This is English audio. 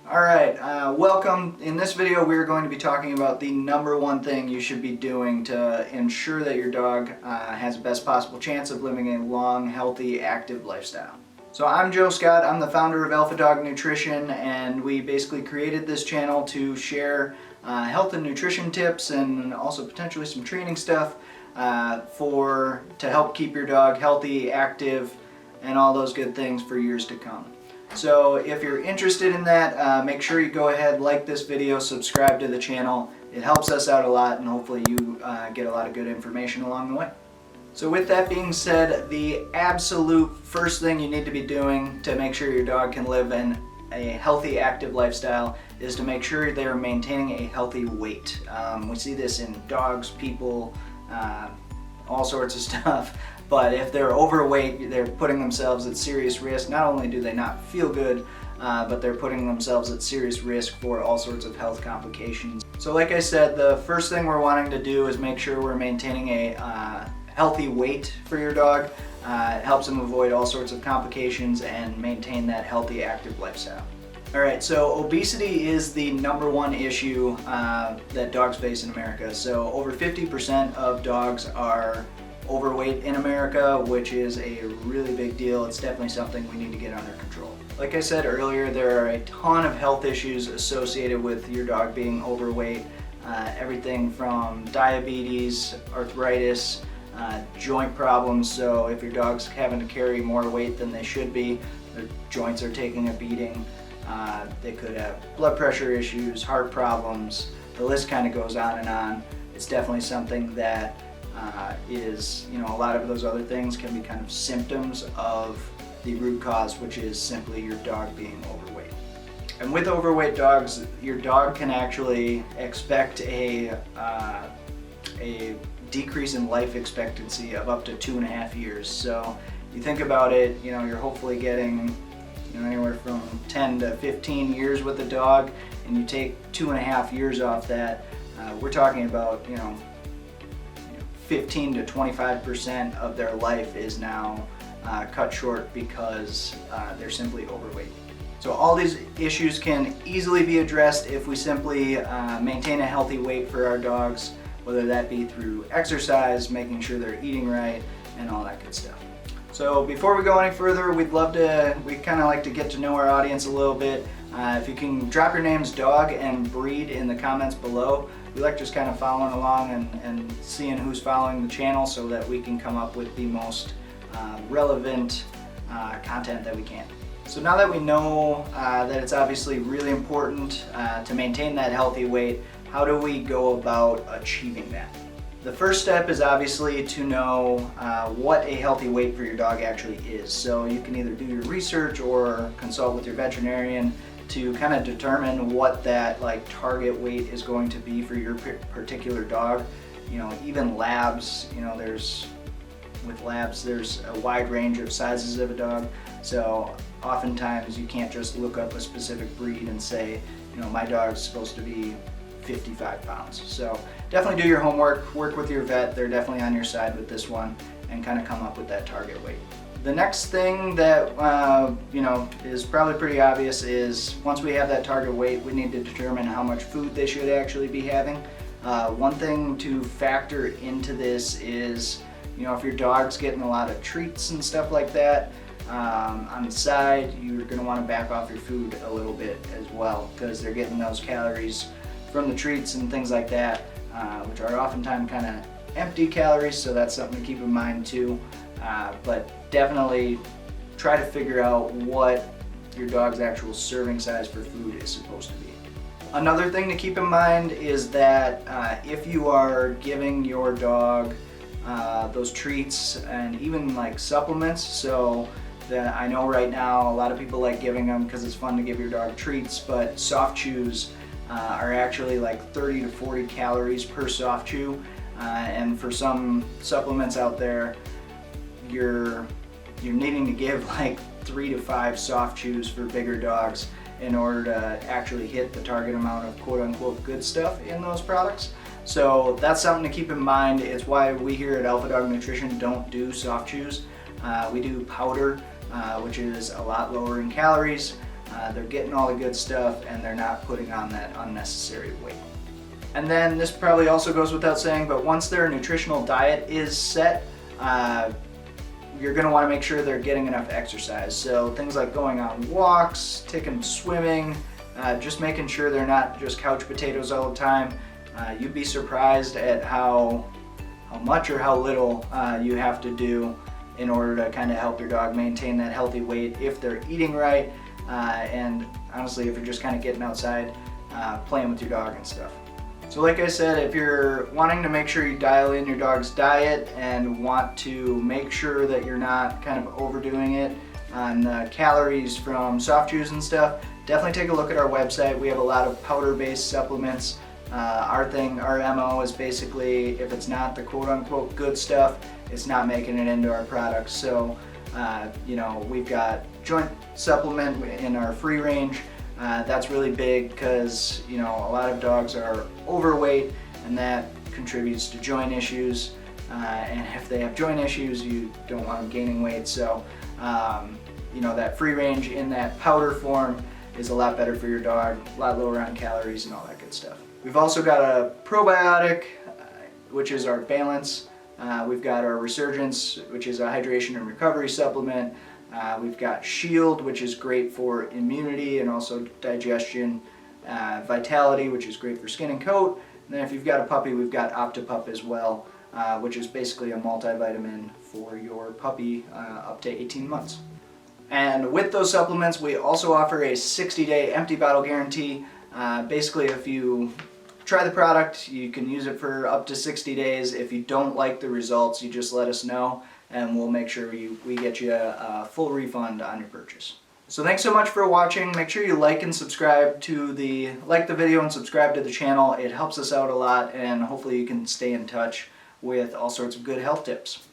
Alright, welcome. In this video we're going to be talking about the number one thing you should be doing to ensure that your dog has the best possible chance of living a long, healthy, active lifestyle. So I'm Joe Scott, I'm the founder of Alpha Dog Nutrition, and we basically created this channel to share health and nutrition tips and also potentially some training stuff to help keep your dog healthy, active, and all those good things for years to come. So if you're interested in that, make sure you go ahead, like this video, subscribe to the channel. It helps us out a lot, and hopefully you get a lot of good information along the way. So with that being said, the absolute first thing you need to be doing to make sure your dog can live in a healthy, active lifestyle is to make sure they're maintaining a healthy weight. We see this in dogs, people, all sorts of stuff. But if they're overweight, they're putting themselves at serious risk. Not only do they not feel good, but they're putting themselves at serious risk for all sorts of health complications. So like I said, the first thing we're wanting to do is make sure we're maintaining a healthy weight for your dog. It helps them avoid all sorts of complications and maintain that healthy, active lifestyle. Alright, so obesity is the number one issue that dogs face in America. So over 50% of dogs are overweight in America, which is a really big deal. It's definitely something we need to get under control. Like I said earlier, there are a ton of health issues associated with your dog being overweight. Everything from diabetes, arthritis, joint problems. So if your dog's having to carry more weight than they should be, their joints are taking a beating. They could have blood pressure issues, heart problems. The list kind of goes on and on. It's definitely something that a lot of those other things can be kind of symptoms of the root cause, which is simply your dog being overweight. And with overweight dogs, your dog can actually expect a decrease in life expectancy of up to 2.5 years. So you think about it, you're hopefully getting anywhere from 10 to 15 years with a dog, and you take 2.5 years off that, we're talking about 15 to 25% of their life is now cut short because they're simply overweight. So all these issues can easily be addressed if we simply maintain a healthy weight for our dogs, whether that be through exercise, making sure they're eating right, and all that good stuff. So before we go any further, we kind of like to get to know our audience a little bit. If you can drop your names, dog, and breed in the comments below. We like just kind of following along and seeing who's following the channel so that we can come up with the most relevant content that we can. So now that we know that it's obviously really important to maintain that healthy weight, how do we go about achieving that? The first step is obviously to know what a healthy weight for your dog actually is. So you can either do your research or consult with your veterinarian to kind of determine what that target weight is going to be for your particular dog. Even labs, with labs there's a wide range of sizes of a dog. So oftentimes you can't just look up a specific breed and say, my dog's supposed to be 55 pounds. So definitely do your homework, work with your vet. They're definitely on your side with this one, and kind of come up with that target weight. The next thing that is probably pretty obvious is once we have that target weight, we need to determine how much food they should actually be having. One thing to factor into this is, if your dog's getting a lot of treats and stuff like that on the side, you're going to want to back off your food a little bit as well, because they're getting those calories from the treats and things like that, which are oftentimes kind of empty calories, so that's something to keep in mind too. But definitely try to figure out what your dog's actual serving size for food is supposed to be. Another thing to keep in mind is that if you are giving your dog those treats and even supplements, so that I know right now a lot of people like giving them because it's fun to give your dog treats, but soft chews are actually 30 to 40 calories per soft chew, and for some supplements out there, you're needing to give 3 to 5 soft chews for bigger dogs in order to actually hit the target amount of quote-unquote good stuff in those products. So that's something to keep in mind. It's why we here at Alpha Dog Nutrition don't do soft chews. We do powder, which is a lot lower in calories, they're getting all the good stuff, and they're not putting on that unnecessary weight. And then this probably also goes without saying, but once their nutritional diet is set, you're going to want to make sure they're getting enough exercise. So things like going on walks, taking them swimming, just making sure they're not just couch potatoes all the time. You'd be surprised at how much or how little you have to do in order to kind of help your dog maintain that healthy weight if they're eating right, and honestly, if you're just kind of getting outside, playing with your dog and stuff. So like I said, if you're wanting to make sure you dial in your dog's diet and want to make sure that you're not kind of overdoing it on the calories from soft chews and stuff, definitely take a look at our website. We have a lot of powder-based supplements. Our MO is basically, if it's not the quote-unquote good stuff, it's not making it into our products. So, we've got joint supplement in our free range. That's really big because, a lot of dogs are overweight, and that contributes to joint issues. And if they have joint issues, you don't want them gaining weight. So, that free range in that powder form is a lot better for your dog, a lot lower on calories and all that good stuff. We've also got a probiotic, which is our balance. We've got our Resurgence, which is a hydration and recovery supplement. We've got Shield, which is great for immunity and also digestion. Vitality, which is great for skin and coat. And then if you've got a puppy, we've got Optipup as well, which is basically a multivitamin for your puppy up to 18 months. And with those supplements, we also offer a 60-day empty bottle guarantee. Basically, if you try the product, you can use it for up to 60 days. If you don't like the results, you just let us know, and we'll make sure we get you a full refund on your purchase. So thanks so much for watching. Make sure you like and subscribe to like the video and subscribe to the channel. It helps us out a lot, and hopefully you can stay in touch with all sorts of good health tips.